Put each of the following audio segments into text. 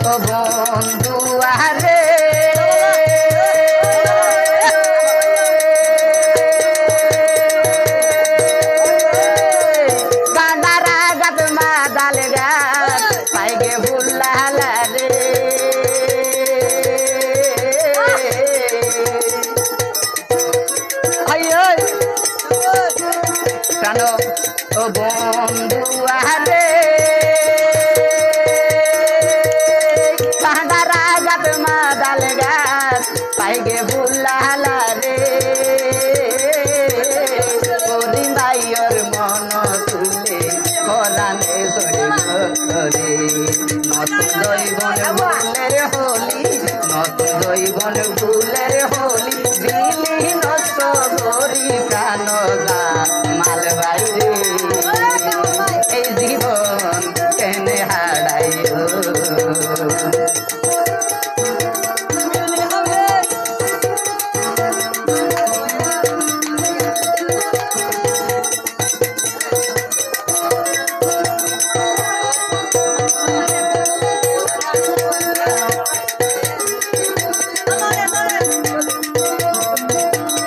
ও বন্ধু আরে কাঁদারা গাত মাদাল গাত পাইগে ভুলালা রে কেন ও বন্ধু আরে কাঁদারা গাত মাদাল গাত পাইগে ভুলালা রে ওরি মাইয়র মন তুলে করানে রে নতুন দৈবন ভুলের হোলি নতুন দৈবন ভুলের হোলি দিলি নষ্ট করি প্রাণ মাল বাইরে এই জীবন কেনে হারাই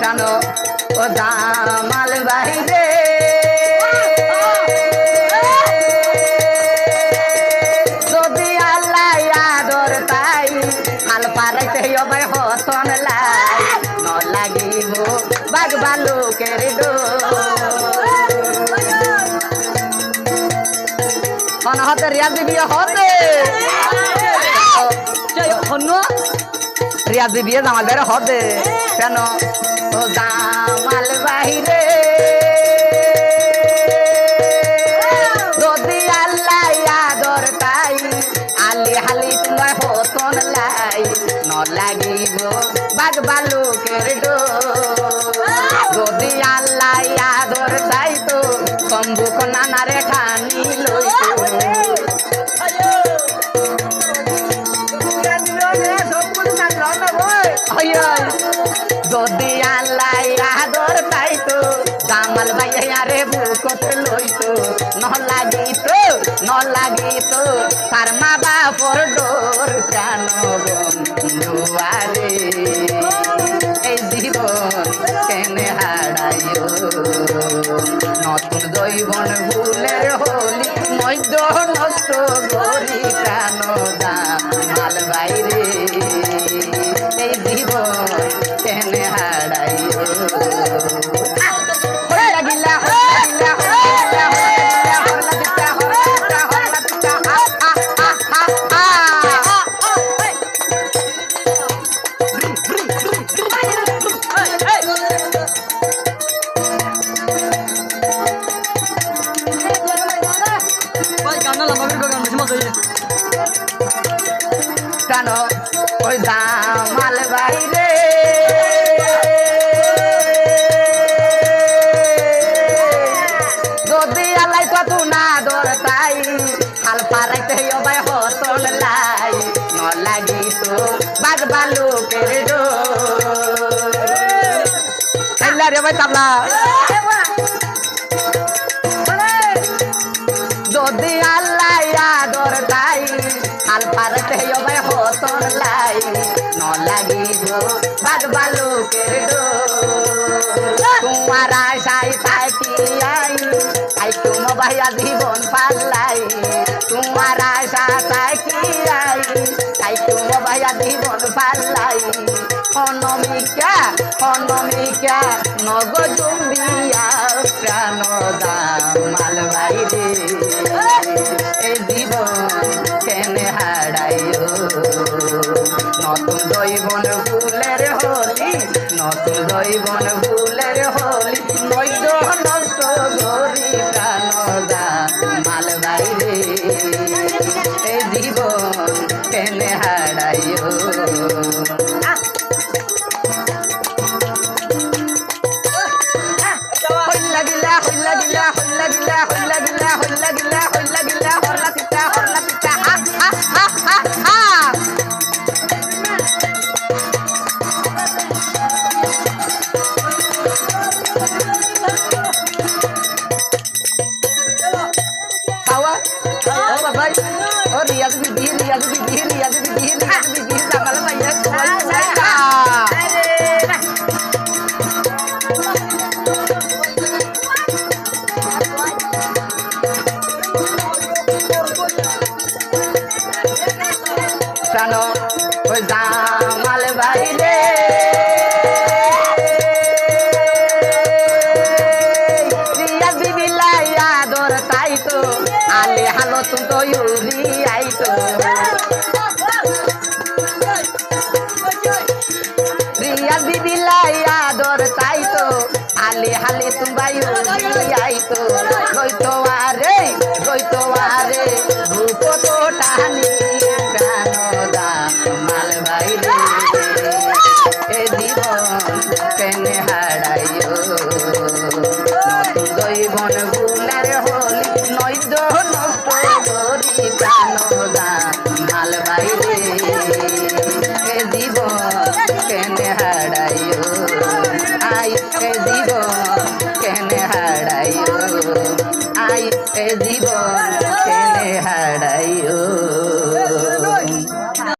কেন ও দামাল বাইরে যদি আল্লাহ আদর তাই হাল পারাইতে অবাই হতন লাই ন লাগিব বাঘ বালুকের ডো হতে রিয়াজ দিবি হতে রিয়াজ দিবি আমাদের হতে কেন ও দামাল বাহিরে যদি আল্লাহ আদর তাই আলি হালি তোমার হতন লাই ন লাগিব বাঘ বালুকের ডো যদি আল্লাহ আদর তাই তো কম্বুক নানারে খানি লই যদি আল্লাহ আদর তাই তো দামাল ভাইয়া রে বুকত লইতো ন লাগিত তার মা বাপর ডোর কেন বন্ধু আরে এই জীবন কেনে হারাইও নতুন দৈবন ভুলের হোলি মধ্য নষ্ট গরি কেন দামাল বাইরে এই জীবন কেনে হারাইও কেন ওই দামাল বাইরে যদি আল্লাহ কত না দর তাই হাল পারাইতে অবাই হতন লাই ন লাগিত বাঘ বালুকের ডো রে ভাই তাবলা যদি আল্লাহ আদর তাই হাল পারাইতে অবাই হতন লাই ন লাগিব বাঘ বালুকের ডো তোমার আশায় থাকি আই তুম ভাইয়া জীবন পাল্লাই তোমার আশা থাকি আই তুম ভাইয়া জীবন পাল্লাই অনমিকা নগ জুম্বিয়া প্রাণ দামাল বাইরে এই জীবন কেনে হারাইও নতুন দৈবন ভুলের হোলি নতুন দৈবন ভুলের হোলি নৈদ নষ্ট গরি প্রাণ দামাল বাইরে এই জীবন কেনে হারাইও Riaz প্রাণ ওই জামাল বাইরে রিয়া বিবি লাইয়া দর তাই তো আলে হালো তুমি তো ইউরি আইতো রিয়া বিবি লাইয়া দর তাই তো আলে হালে তুমি ইউরি আইতো রইতো আরে ধূপ তো টানি প্রাণ জামাল বাইরে এ জীবন কেনে হারাইও নতুন দৈবন গুণের হলি নৈদ নষ্ট করি প্রাণ জামাল বাইরে এ জীবন কেনে হারাইও আই এ জীবন কেনে হারাইও আই এ জীবন কেনে হারাইও